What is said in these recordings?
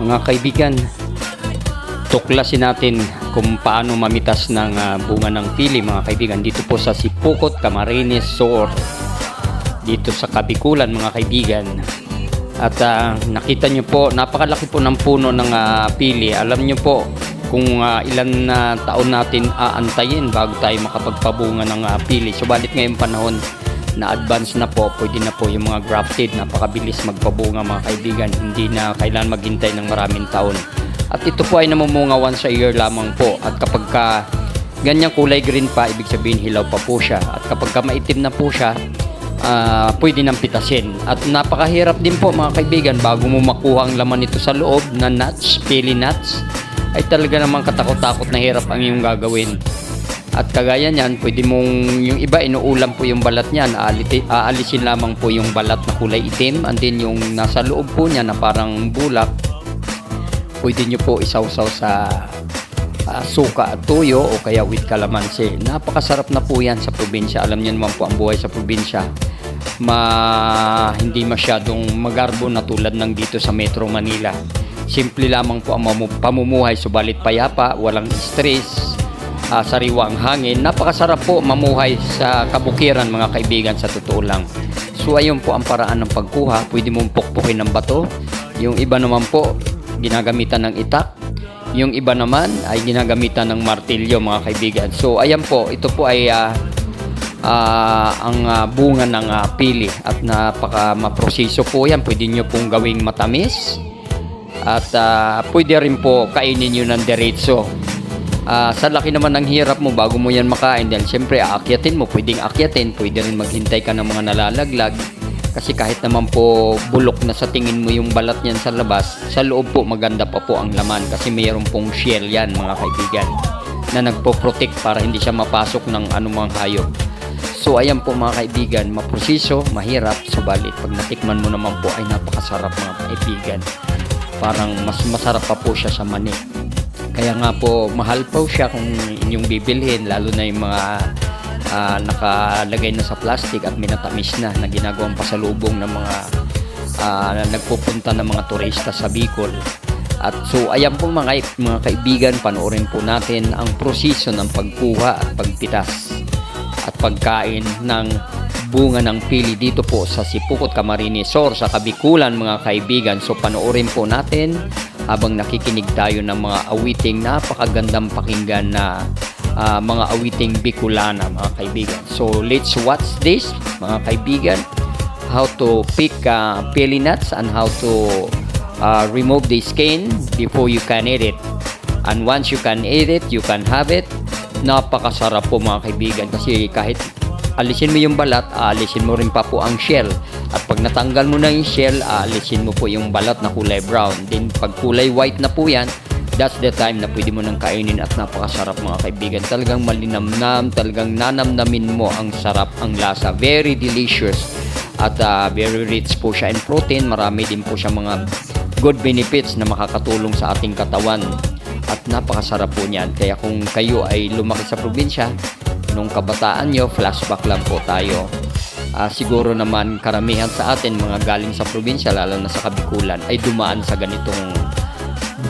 Mga kaibigan, tuklasin natin kung paano mamitas ng bunga ng pili, mga kaibigan, dito po sa Sipukot, Camarines Sur, dito sa Kabikulan, mga kaibigan. At nakita nyo po, napakalaki po ng puno ng pili. Alam nyo po kung ilan na taon natin aantayin bago tayo makapagpabunga ng pili. Subalit ngayong panahon na advance na po, pwede na po yung mga grafted, napakabilis magpabunga, mga kaibigan. Hindi na kailangan maghintay ng maraming taon. At ito po ay namumunga once a year lamang po. At kapag ganyang kulay green pa, ibig sabihin hilaw pa po siya. At kapag maitim na po siya, pwede nang pitasin. At napakahirap din po, mga kaibigan, bago mo makuha ang laman nito sa loob na nuts, pili nuts, ay talaga namang katakot-takot na hirap ang iyong gagawin. At kagaya niyan, pwede mong, yung iba inuulam po yung balat niyan, aalisin lamang po yung balat na kulay itim, and then yung nasa loob po niya na parang bulak, pwede nyo po isawsaw sa suka at tuyo o kaya with calamansi. Napakasarap na po yan sa probinsya. Alam niyo naman po ang buhay sa probinsya, hindi masyadong magarbo na tulad ng dito sa Metro Manila. Simple lamang po ang pamumuhay, subalit payapa, walang stress, sariwang hangin. Napakasarap po mamuhay sa kabukiran, mga kaibigan, sa totoo lang. So ayun po ang paraan ng pagkuha. Pwede mong pukpukin ng bato. Yung iba naman po ginagamitan ng itak. Yung iba naman ay ginagamitan ng martilyo, mga kaibigan. So ayan po, ito po ay ang bunga ng pili. At napaka maproseso po yan. Pwede nyo pong gawing matamis. At pwede rin po kainin nyo ng diretso. Sa laki naman ng hirap mo bago mo yan makain, dahil siyempre aakyatin mo, pwedeng akyatin, pwede rin maghintay ka ng mga nalalaglag, kasi kahit naman po bulok na sa tingin mo yung balat niyan sa labas, sa loob po maganda pa po ang laman, kasi mayroon pong shell yan, mga kaibigan, na nagpo-protect para hindi siya mapasok ng anumang hayop. So ayan po, mga kaibigan, maproseso, mahirap, subalit pag natikman mo naman po ay napakasarap, mga kaibigan. Parang mas masarap pa po siya sa mani. Kaya nga po, mahal po siya kung inyong bibilhin, lalo na yung mga nakalagay na sa plastic at minatamis na ginagawang pasalubong ng mga nagpupunta ng mga turista sa Bicol. At so, ayan po mga kaibigan, panoorin po natin ang proseso ng pagkuha at pagpitas at pagkain ng bunga ng pili dito po sa Sipukot, Camarines Sur, sa Kabikulan, mga kaibigan. So panoorin po natin habang nakikinig tayo ng mga awiting napakagandang pakinggan na mga awiting Bicolana, mga kaibigan. So let's watch this, mga kaibigan, how to pick pili nuts and how to remove the skin before you can eat it. And once you can eat it, you can have it. Napakasarap po, mga kaibigan, kasi kahit alisin mo yung balat, alisin mo rin pa po ang shell. At pag natanggal mo na yung shell, alisin mo po yung balat na kulay brown. Then pag kulay white na po yan, that's the time na pwede mo nang kainin, at napakasarap, mga kaibigan. Talagang malinamnam, talagang nanamnamin mo ang sarap, ang lasa. Very delicious. At very rich po siya in protein. Marami din po siya mga good benefits na makakatulong sa ating katawan. At napakasarap po niyan. Kaya kung kayo ay lumaki sa probinsya, nung kabataan nyo, flashback lang po tayo. Siguro naman karamihan sa atin, mga galing sa probinsya, lalo na sa Kabikulan, ay dumaan sa ganitong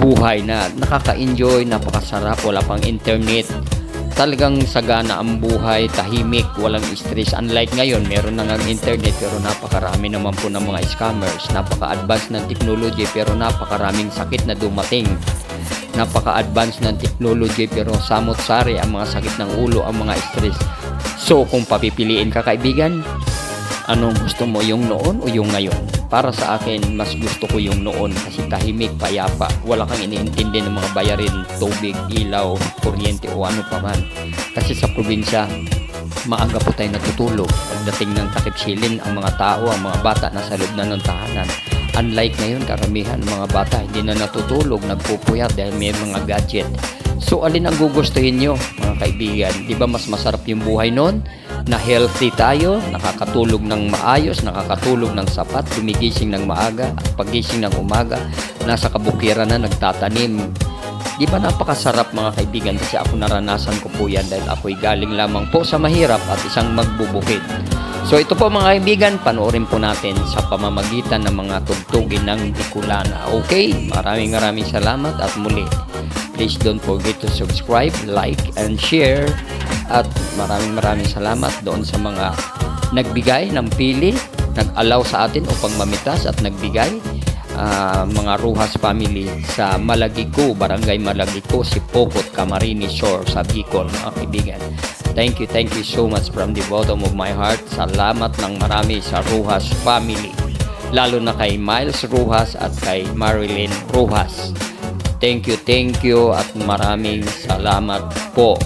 buhay na nakaka-enjoy, napakasarap, wala pang internet. Talagang sagana ang buhay, tahimik, walang stress. Unlike ngayon, meron na ng internet pero napakarami naman po ng mga scammers. Napaka-advance ng technology pero napakaraming sakit na dumating. Napaka-advance ng technology pero samot-sari ang mga sakit ng ulo, ang mga stress. So kung papipiliin ka, kaibigan, anong gusto mo, yung noon o yung ngayon? Para sa akin, mas gusto ko yung noon, kasi tahimik, payapa, wala kang iniintindi ng mga bayarin, tubig, ilaw, kuryente o ano pa man. Kasi sa probinsya, maaga po tayo natutulog. Pagdating ng takip silin, ang mga tao, ang mga bata nasa loob na ng tahanan. Unlike ngayon, karamihan ng mga bata hindi na natutulog, nagpupuyat dahil may mga gadget. So alin ang gugustuhin nyo, mga kaibigan? Di ba mas masarap yung buhay noon? Na healthy tayo, nakakatulog ng maayos, nakakatulog ng sapat, gumigising ng maaga, at pagising ng umaga, nasa kabukiran na nagtatanim. Di ba napakasarap, mga kaibigan? Kasi ako naranasan ko po yan dahil ako'y galing lamang po sa mahirap at isang magbubukid. So ito po mga kaibigan, panoorin po natin sa pamamagitan ng mga tugtugin ng Bicolana. Okay, maraming salamat at muli, please don't forget to subscribe, like, and share. At maraming salamat doon sa mga nagbigay ng pili, nag-allow sa atin upang mamitas at nagbigay, mga Rojas family sa Malagico, Barangay Malagico, Sipokot, Camarines Shore sa Bicol, mga kaibigan. Thank you so much from the bottom of my heart. Salamat ng marami sa Rojas family, lalo na kay Miles Rojas at kay Marilyn Rojas. Thank you at maraming salamat po.